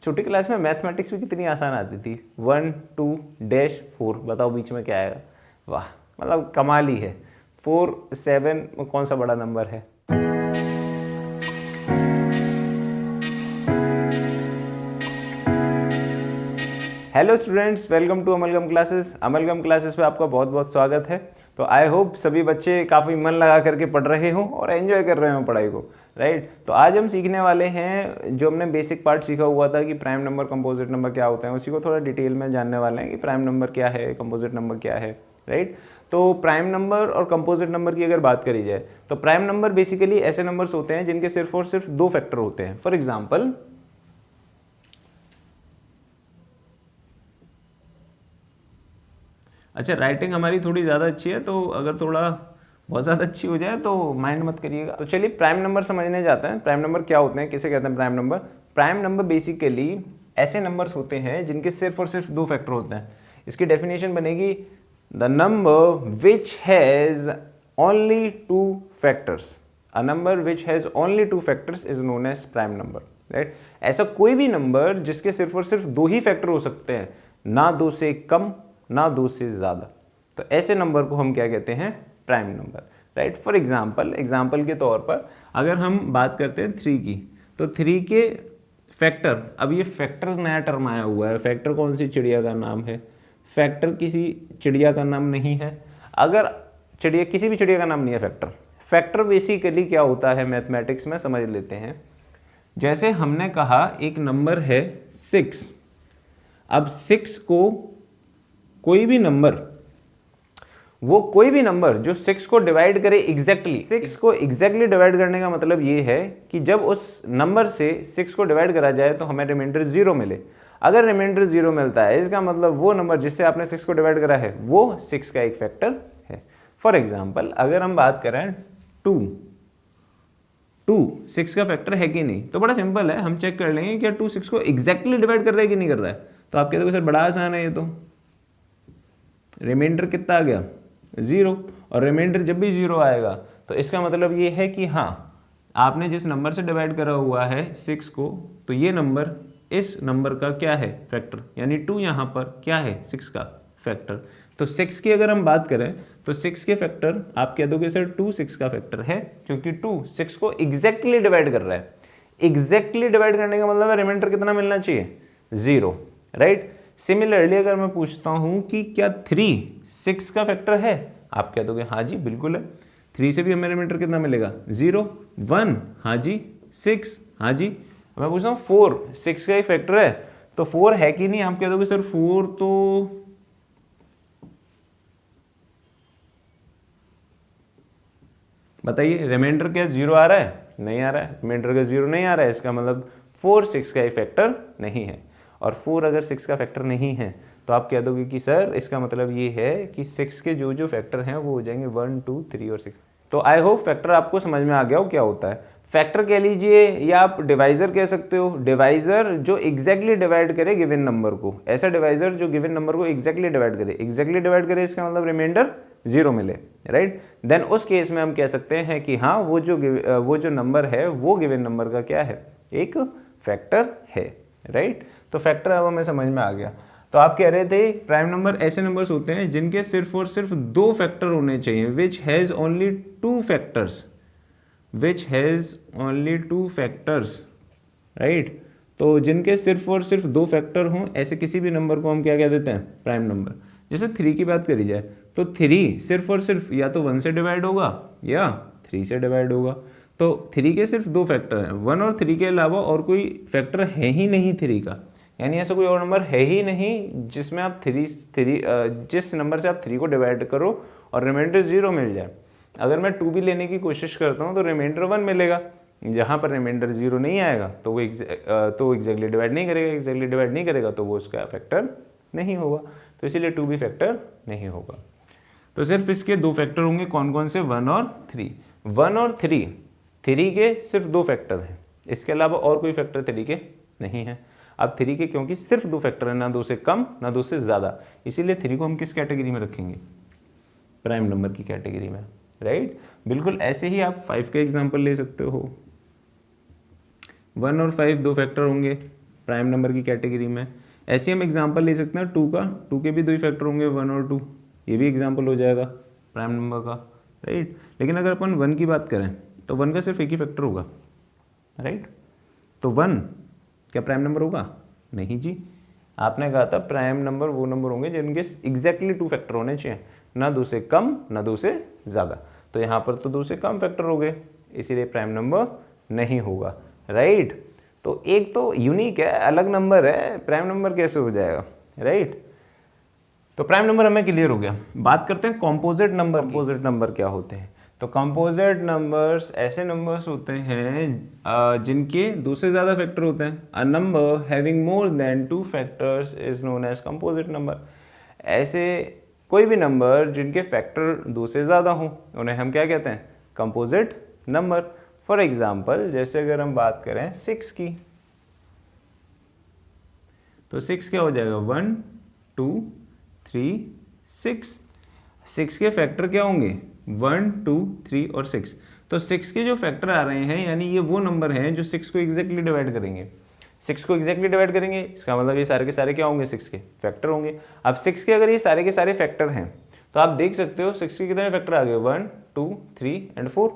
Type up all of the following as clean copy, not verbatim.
छोटी क्लास में मैथमेटिक्स भी कितनी आसान आती थी। 1 2 डैश 4, बताओ बीच में क्या आएगा। वाह, मतलब कमाल ही है। 4 7 कौन सा बड़ा नंबर है। Hello students, welcome to Amalgam classes. Amalgam classes पे आपका बहुत बहुत स्वागत है। तो आई होप सभी बच्चे काफ़ी मन लगा करके पढ़ रहे हों और एंजॉय कर रहे हों पढ़ाई को, राइट। तो आज हम सीखने वाले हैं जो हमने बेसिक पार्ट सीखा हुआ था कि प्राइम नंबर कंपोजिट नंबर क्या होते हैं, उसी को थोड़ा डिटेल में जानने वाले हैं कि प्राइम नंबर क्या है, कंपोजिट नंबर क्या है, राइट। तो प्राइम नंबर और कंपोजिट नंबर की अगर बात करी जाए तो प्राइम नंबर बेसिकली ऐसे नंबर्स होते हैं जिनके सिर्फ और सिर्फ दो फैक्टर होते हैं। फॉर एग्जाम्पल, अच्छा राइटिंग हमारी थोड़ी ज़्यादा अच्छी है तो अगर थोड़ा बहुत ज़्यादा अच्छी हो जाए तो माइंड मत करिएगा। तो चलिए प्राइम नंबर समझने जाते हैं। प्राइम नंबर क्या होते हैं, किसे कहते हैं prime number. Prime number basically ऐसे नंबर्स होते हैं जिनके सिर्फ और सिर्फ दो फैक्टर होते हैं। इसकी डेफिनेशन बनेगी the number which has only two factors. A number which has only two factors is known as prime number, right. ऐसा कोई भी नंबर जिसके सिर्फ और सिर्फ दो ही फैक्टर हो सकते हैं, ना दो से कम ना दो से ज़्यादा, तो ऐसे नंबर को हम क्या कहते हैं, prime number, right. For example के तौर पर अगर हम बात करते हैं 3 की, तो 3 के फैक्टर, अब ये फैक्टर नया टर्म आया हुआ है। फैक्टर कौन सी चिड़िया का नाम है? फैक्टर किसी चिड़िया का नाम नहीं है। अगर चिड़िया, किसी भी चिड़िया का नाम नहीं है फैक्टर। फैक्टर बेसिकली क्या होता है मैथमेटिक्स में, समझ लेते हैं। जैसे हमने कहा एक नंबर है 6, अब 6 को कोई भी नंबर, वो कोई भी नंबर जो 6 को डिवाइड करे एग्जैक्टली, 6 को एग्जैक्टली डिवाइड करने का मतलब ये है कि जब उस नंबर से 6 को डिवाइड करा जाए तो हमें रिमाइंडर 0 मिले। अगर रिमाइंडर 0 मिलता है इसका मतलब वो नंबर जिससे आपने 6 को डिवाइड करा है वो 6 का एक फैक्टर है। फॉर एग्जाम्पल अगर हम बात करें 2 6 का फैक्टर है कि नहीं, तो बड़ा सिंपल है, हम चेक कर लेंगे क्या 2 6 को एग्जैक्टली डिवाइड कर रहा है कि नहीं कर रहा है। तो आप कहते हो सर बड़ा आसान है ये तो, रिमाइंडर कितना आ गया 0, और रिमाइंडर जब भी 0 आएगा तो इसका मतलब ये है कि हाँ आपने जिस नंबर से डिवाइड करा हुआ है 6 को, तो ये नंबर इस नंबर का क्या है, फैक्टर, यानी 2 यहाँ पर क्या है, 6 का फैक्टर। तो 6 की अगर हम बात करें तो 6 के फैक्टर आप कह दोगे सर 2 6 का फैक्टर है, क्योंकि 2 6 को एग्जैक्टली डिवाइड कर रहा है। एग्जैक्टली डिवाइड करने का मतलब है रिमाइंडर कितना मिलना चाहिए, 0, राइट। सिमिलरली अगर मैं पूछता हूं कि क्या 3 6 का फैक्टर है, आप कह दोगे हाँ जी बिल्कुल है। 3 से भी हमें रिमाइंडर कितना मिलेगा, 0 1, हाँ जी 6, हाँ जी। मैं पूछता हूँ 4 6 का एक फैक्टर है, तो 4 है कि नहीं, आप कह दोगे सर 4 तो बताइए रिमाइंडर क्या 0 आ रहा है, नहीं आ रहा है। रिमाइंडर का 0 नहीं आ रहा है, इसका मतलब 4 6 का एक फैक्टर नहीं है। और 4 अगर 6 का फैक्टर नहीं है तो आप कह दोगे कि सर इसका मतलब ये है कि 6 के जो जो फैक्टर हैं वो हो जाएंगे 1 2 3 और 6। तो आई होप फैक्टर आपको समझ में आ गया हो क्या होता है। फैक्टर कह लीजिए या आप डिवाइजर कह सकते हो। डिवाइजर जो एग्जैक्टली डिवाइड करे गिवन नंबर को, ऐसा डिवाइजर जो गिवन नंबर को एग्जैक्टली डिवाइड करे। एग्जैक्टली डिवाइड करे इसका मतलब रिमाइंडर 0 मिले, राइट। देन उस केस में हम कह सकते हैं कि हाँ वो जो नंबर है वो गिवन नंबर का क्या है, एक फैक्टर है, राइट। तो फैक्टर अब हमें समझ में आ गया। तो आप कह रहे थे प्राइम नंबर ऐसे नंबर्स होते हैं जिनके सिर्फ और सिर्फ दो फैक्टर होने चाहिए, विच has only two factors, which has only two factors, right. तो जिनके सिर्फ और सिर्फ दो फैक्टर हों, ऐसे किसी भी नंबर को हम क्या कह देते हैं, प्राइम नंबर। जैसे 3 की बात करी जाए तो 3 सिर्फ और सिर्फ या तो 1 से डिवाइड होगा या 3 से डिवाइड होगा। तो 3 के सिर्फ दो फैक्टर हैं, 1 और 3 के अलावा और कोई फैक्टर है ही नहीं 3 का। यानी ऐसा कोई और नंबर है ही नहीं जिसमें आप जिस नंबर से आप 3 को डिवाइड करो और रिमाइंडर 0 मिल जाए। अगर मैं 2 भी लेने की कोशिश करता हूँ तो रिमाइंडर 1 मिलेगा, जहाँ पर रिमाइंडर 0 नहीं आएगा तो वो एग्जैक्टली डिवाइड नहीं करेगा। एग्जैक्टली डिवाइड नहीं करेगा तो वो उसका फैक्टर नहीं होगा, तो इसीलिए 2 भी फैक्टर नहीं होगा। तो सिर्फ इसके दो फैक्टर होंगे, कौन कौन से, 1 और 3। 1 और 3 के सिर्फ दो फैक्टर हैं, इसके अलावा और कोई फैक्टर 3 के नहीं है। अब 3 के क्योंकि सिर्फ दो फैक्टर है, ना 2 से कम ना 2 से ज़्यादा, इसीलिए 3 को हम किस कैटेगरी में रखेंगे, प्राइम नंबर की कैटेगरी में, राइट। बिल्कुल ऐसे ही आप 5 का एग्जाम्पल ले सकते हो। 1 और 5 दो फैक्टर होंगे, प्राइम नंबर की कैटेगरी में। ऐसे हम एग्जांपल ले सकते हैं 2 का, 2 के भी 2 ही फैक्टर होंगे 1 और 2, ये भी एग्जांपल हो जाएगा प्राइम नंबर का, राइट। लेकिन अगर अपन 1 की बात करें तो 1 का सिर्फ एक ही फैक्टर होगा, राइट। तो 1 क्या प्राइम नंबर होगा? नहीं जी, आपने कहा था प्राइम नंबर वो नंबर होंगे जिनके एग्जैक्टली 2 फैक्टर होने चाहिए, ना 2 से कम ना 2 से ज़्यादा। तो यहाँ पर तो 2 से कम फैक्टर हो गए, इसीलिए प्राइम नंबर नहीं होगा, राइट। तो एक तो यूनिक है, अलग नंबर है, प्राइम नंबर कैसे हो जाएगा, राइट। तो प्राइम नंबर हमें क्लियर हो गया। बात करते हैं कॉम्पोजिट नंबर। कॉम्पोजिट नंबर क्या होते हैं? तो कंपोजिट नंबर्स ऐसे नंबर्स होते हैं जिनके 2 से ज़्यादा फैक्टर होते हैं। A number having more than 2 factors is known as composite number. ऐसे कोई भी नंबर जिनके फैक्टर 2 से ज़्यादा हों उन्हें हम क्या कहते हैं? Composite number. फॉर एग्जाम्पल जैसे अगर हम बात करें 6 की, तो 6 क्या हो जाएगा? 1 2 3 6। 6 के फैक्टर क्या होंगे? 1 2 3 और 6। तो 6 के जो फैक्टर आ रहे हैं यानी ये वो नंबर हैं जो 6 को एग्जैक्टली डिवाइड करेंगे। 6 को एग्जैक्टली डिवाइड करेंगे, इसका मतलब ये सारे के सारे क्या होंगे? 6 के फैक्टर होंगे। अब 6 के अगर ये सारे के सारे फैक्टर हैं तो आप देख सकते हो 6 के कितने फैक्टर आ गए? 1 2 3 and 4।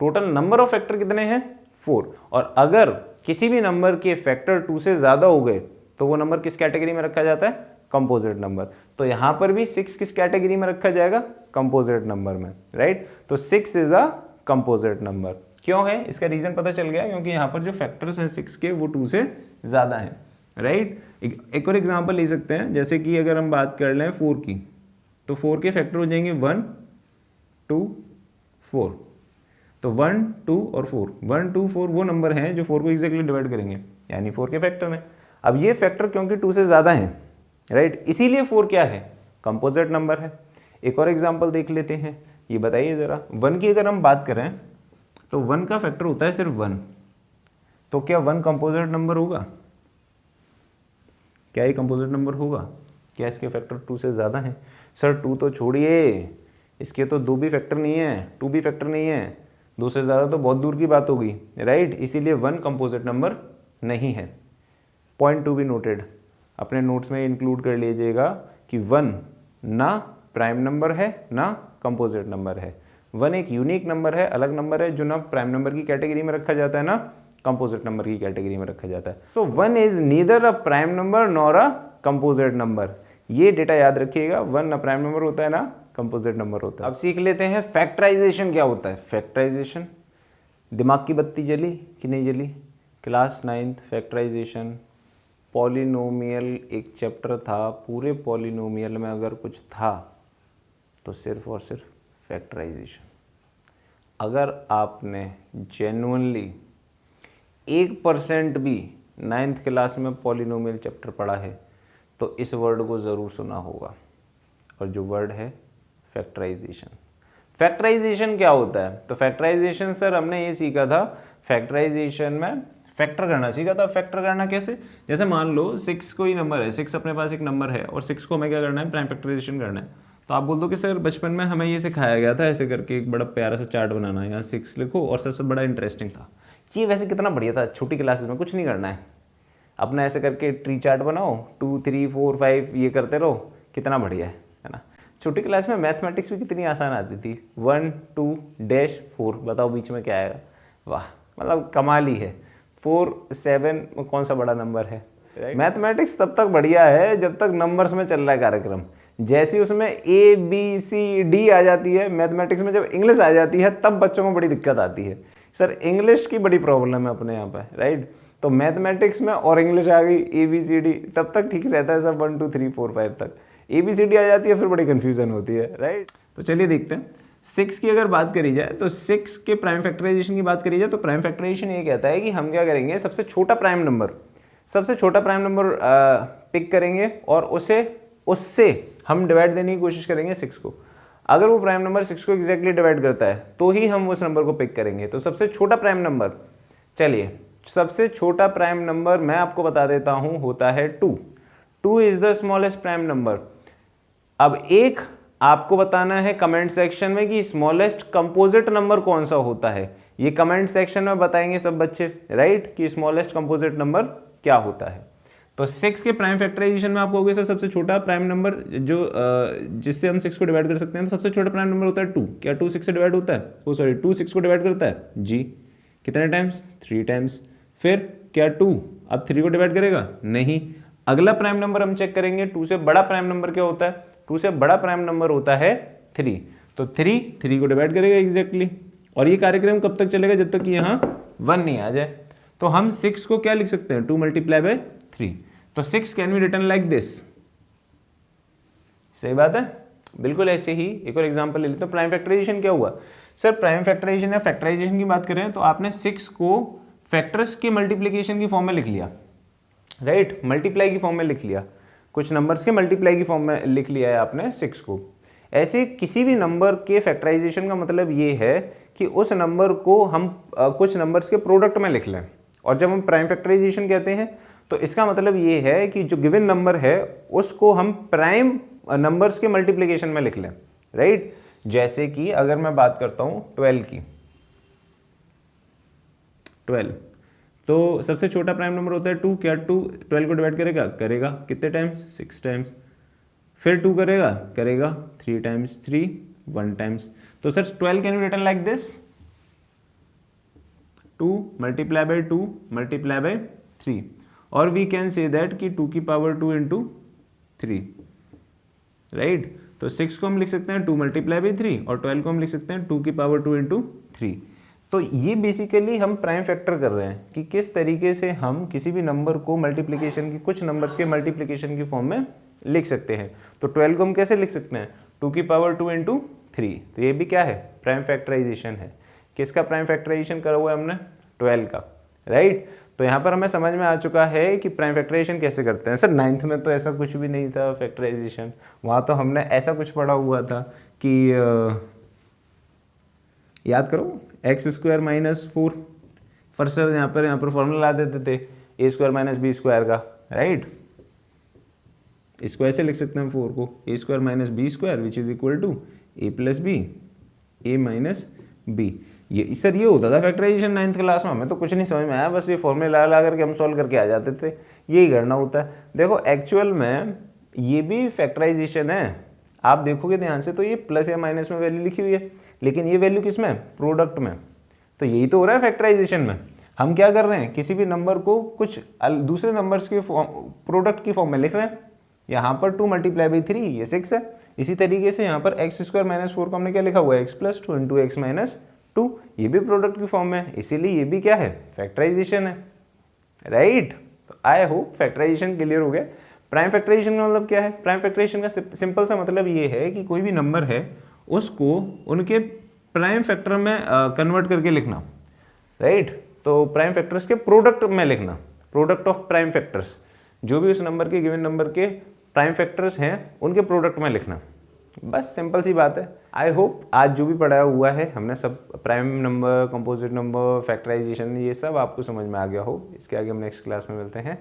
Total number of factor कितने हैं? 4। और अगर किसी भी नंबर के फैक्टर 2 से ज़्यादा हो गए तो वो नंबर किस कैटेगरी में रखा जाता है? Composite number. तो यहाँ पर भी 6 किस कैटेगरी में रखा जाएगा? कंपोजिट नंबर में, राइट। तो 6 इज अ कंपोजिट नंबर। क्यों है? इसका रीजन पता चल गया, क्योंकि यहाँ पर जो फैक्टर्स हैं 6 के वो 2 से ज़्यादा हैं, राइट। एक और एग्जांपल ले सकते हैं, जैसे कि अगर हम बात कर लें 4 की, तो 4 के फैक्टर हो जाएंगे 1 2 4। तो 1 2 और 4, 1 2 4 वो नंबर हैं जो 4 को एग्जैक्टली डिवाइड करेंगे, यानी 4 के फैक्टर हैं। अब ये फैक्टर क्योंकि 2 से ज़्यादा हैं, राइट, इसीलिए 4 क्या है? कंपोजिट नंबर है। एक और एग्जांपल देख लेते हैं, ये बताइए ज़रा। 1 की अगर हम बात करें तो 1 का फैक्टर होता है सिर्फ 1, तो क्या 1 कंपोजिट नंबर होगा? क्या ये कंपोजिट नंबर होगा? क्या इसके फैक्टर 2 से ज़्यादा हैं? सर 2 तो छोड़िए, इसके तो 2 भी फैक्टर नहीं है, 2 भी फैक्टर नहीं है, 2 से ज़्यादा तो बहुत दूर की बात होगी, राइट। इसीलिए 1 कंपोजिट नंबर नहीं है। पॉइंट टू बी नोटेड, अपने नोट्स में इंक्लूड कर लीजिएगा कि 1 ना प्राइम नंबर है ना कंपोजिट नंबर है। 1 एक यूनिक नंबर है, अलग नंबर है, जो ना प्राइम नंबर की कैटेगरी में रखा जाता है ना कंपोजिट नंबर की कैटेगरी में रखा जाता है। सो 1 is neither a prime number nor a composite number. ये डेटा याद रखिएगा, 1 ना प्राइम नंबर होता है ना कंपोजिट नंबर होता है। अब सीख लेते हैं फैक्टराइजेशन क्या होता है। फैक्टराइजेशन, दिमाग की बत्ती जली कि नहीं जली? क्लास 9th फैक्टराइजेशन, पॉलिनोमियल एक चैप्टर था, पूरे पॉलिनोमियल में अगर कुछ था तो सिर्फ और सिर्फ फैक्टराइजेशन। अगर आपने जेन्युइनली 1% भी 9th क्लास में पॉलिनोमियल चैप्टर पढ़ा है तो इस वर्ड को ज़रूर सुना होगा, और जो वर्ड है फैक्टराइजेशन। फैक्टराइजेशन क्या होता है? तो फैक्टराइजेशन सर हमने ये सीखा था, फैक्टराइजेशन में फैक्टर करना सीखा था। फैक्टर करना कैसे? जैसे मान लो 6 कोई नंबर है, 6 अपने पास एक नंबर है और 6 को हमें क्या करना है? प्राइम फैक्टराइजेशन करना है। तो आप बोल दो कि सर बचपन में हमें ये सिखाया गया था ऐसे करके एक बड़ा प्यारा सा चार्ट बनाना है, यहाँ 6 लिखो और सबसे बड़ा इंटरेस्टिंग था। ये वैसे कितना बढ़िया था, छोटी क्लासेस में कुछ नहीं करना है, अपना ऐसे करके ट्री चार्ट बनाओ, 2 3 4 5 ये करते रहो, कितना बढ़िया है ना। छोटी क्लास में मैथमेटिक्स भी कितनी आसान आती थी, 1 2 डैश 4, बताओ बीच में क्या आएगा? वाह, मतलब कमाल ही है। 4 7 कौन सा बड़ा नंबर है? मैथमेटिक्स तब तक बढ़िया है जब तक नंबर्स में चल रहा है कार्यक्रम। जैसी उसमें ABCD आ जाती है मैथमेटिक्स में, जब इंग्लिश आ जाती है तब बच्चों को बड़ी दिक्कत आती है। सर इंग्लिश की बड़ी प्रॉब्लम है अपने यहाँ पे, राइट। तो मैथमेटिक्स में और इंग्लिश आ गई ABCD, तब तक ठीक रहता है सब 1 2 3 4 5 तक। ABCD आ जाती है फिर बड़ी कन्फ्यूजन होती है, राइट। तो चलिए देखते हैं 6 की अगर बात करी जाए तो 6 के प्राइम फैक्टराइजेशन की बात करी जाए तो प्राइम फैक्टराइजेशन ये कहता है कि हम क्या करेंगे, सबसे छोटा प्राइम नंबर पिक करेंगे और उससे हम डिवाइड देने की कोशिश करेंगे 6 को। अगर वो प्राइम नंबर 6 को एग्जैक्टली डिवाइड करता है तो ही हम उस नंबर को पिक करेंगे। तो सबसे छोटा प्राइम नंबर, चलिए सबसे छोटा प्राइम नंबर मैं आपको बता देता हूं, होता है 2। 2 is the smallest prime number. अब एक आपको बताना है कमेंट सेक्शन में कि स्मॉलेस्ट कंपोजिट नंबर कौन सा होता है। ये कमेंट सेक्शन में बताएंगे सब बच्चे, राइट, कि स्मॉलेस्ट कंपोजिट नंबर क्या होता है। तो 6 के प्राइम फैक्टराइजेशन में आप कहोगे सर सबसे छोटा प्राइम नंबर जो जिससे हम 6 को डिवाइड कर सकते हैं, तो सबसे छोटा प्राइम नंबर होता है 2। क्या 2 6 से डिवाइड होता है? ओ सॉरी, 2 6 को डिवाइड करता है जी। कितने टाइम्स? 3 टाइम्स। फिर क्या 2 अब 3 को डिवाइड करेगा? नहीं। अगला प्राइम नंबर हम चेक करेंगे, 2 से बड़ा प्राइम नंबर क्या होता है? 2 से बड़ा प्राइम नंबर होता है 3। तो 3 को डिवाइड करेगा एग्जैक्टली। और ये कार्यक्रम कब तक चलेगा? जब तक कि यहाँ 1 नहीं आ जाए। तो हम 6 को क्या लिख सकते हैं? 2 मल्टीप्लाई बाय 3। तो 6 can be written like this. सही बात है, बिल्कुल ऐसे ही। एक और एग्जांपल ले लेते हैं। प्राइम फैक्टराइजेशन क्या हुआ? सर प्राइम फैक्टराइजेशन या फैक्टराइजेशन की बात करें तो आपने 6 को फैक्टर्स के मल्टीप्लिकेशन की फॉर्म में लिख लिया, राइट? मल्टीप्लाई की फॉर्म में लिख लिया, कुछ नंबर्स के मल्टीप्लाई की फॉर्म में लिख लिया है आपने 6 को। ऐसे किसी भी नंबर के फैक्टराइजेशन का मतलब ये है कि उस नंबर को हम कुछ नंबर्स के प्रोडक्ट में लिख लें। और जब हम प्राइम फैक्टराइजेशन कहते हैं तो इसका मतलब ये है कि जो गिवन नंबर है उसको हम प्राइम नंबर्स के मल्टीप्लिकेशन में लिख लें, राइट? जैसे कि अगर मैं बात करता हूँ 12 की, 12 तो सबसे छोटा प्राइम नंबर होता है 2। क्या 2 12 को डिवाइड करेगा? करेगा। कितने टाइम्स? 6 टाइम्स। फिर 2 करेगा? करेगा। 3 टाइम्स 3 1 टाइम्स। तो sir 12 can be written like this, 2 multiply by 2 multiply by 3। और वी कैन से दैट कि 2 की पावर 2 इंटू 3, राइट? तो 6 को हम लिख सकते हैं 2 मल्टीप्लाई बाई 3 और 12 को हम लिख सकते हैं 2 की पावर 2 इंटू 3। तो ये बेसिकली हम प्राइम फैक्टर कर रहे हैं कि किस तरीके से हम किसी भी नंबर को मल्टीप्लिकेशन की, कुछ नंबर्स के मल्टीप्लिकेशन की फॉर्म में लिख सकते हैं। तो 12 को हम कैसे लिख सकते हैं? 2 की पावर 2 इंटू 3। तो ये भी क्या है? प्राइम फैक्टराइजेशन है। किसका प्राइम फैक्टराइजेशन करा हुआ है हमने? 12 का, राइट? तो यहाँ पर हमें समझ में आ चुका है कि प्राइम फैक्टराइजेशन कैसे करते हैं। सर 9th में तो ऐसा कुछ भी नहीं था फैक्टराइजेशन, वहाँ तो हमने ऐसा कुछ पढ़ा हुआ था कि याद करो x² माइनस 4। फर्स्ट सर यहाँ पर फॉर्मूला ला देते थे a² माइनस b² का, राइट? इसको ऐसे लिख सकते हैं 4 को a² minus b² which is equal to a plus B a minus b। ये सर ये होता था फैक्टराइजेशन 9th क्लास में। हमें तो कुछ नहीं समझ में आया, बस ये फॉर्मूला ला करके हम सॉल्व करके आ जाते थे। यही करना होता है। देखो एक्चुअल में ये भी फैक्टराइजेशन है, आप देखोगे ध्यान से तो ये प्लस या माइनस में वैल्यू लिखी हुई है, लेकिन ये वैल्यू किस में? प्रोडक्ट में। तो यही तो हो रहा है फैक्टराइजेशन में। हम क्या कर रहे हैं? किसी भी नंबर को कुछ दूसरे नंबर्स के प्रोडक्ट की फॉर्म में लिख रहे हैं। यहाँ पर 2 मल्टीप्लाई बाई 3 ये 6 है। इसी तरीके से यहाँ पर x² माइनस 4 को हमने क्या लिखा हुआ है? x plus 2 into x minus 2। ये भी प्रोडक्ट की फॉर्म में है, इसीलिए ये भी क्या है? फैक्टराइजेशन है, राइट? तो आई होप फैक्टराइजेशन क्लियर हो गया। प्राइम फैक्टराइजेशन का मतलब क्या है? प्राइम फैक्टराइजेशन का सिंपल सा मतलब ये है कि कोई भी नंबर है उसको उनके प्राइम फैक्टर में कन्वर्ट करके लिखना, राइट? तो प्राइम फैक्टर्स के प्रोडक्ट में लिखना, प्रोडक्ट ऑफ प्राइम फैक्टर्स, जो भी उस नंबर के गिवन नंबर के प्राइम फैक्टर्स हैं उनके प्रोडक्ट में लिखना। बस सिंपल सी बात है। आई होप आज जो भी पढ़ाया हुआ है हमने सब, prime number, composite number, factorization, ये सब आपको समझ में आ गया हो। इसके आगे हम नेक्स्ट क्लास में मिलते हैं।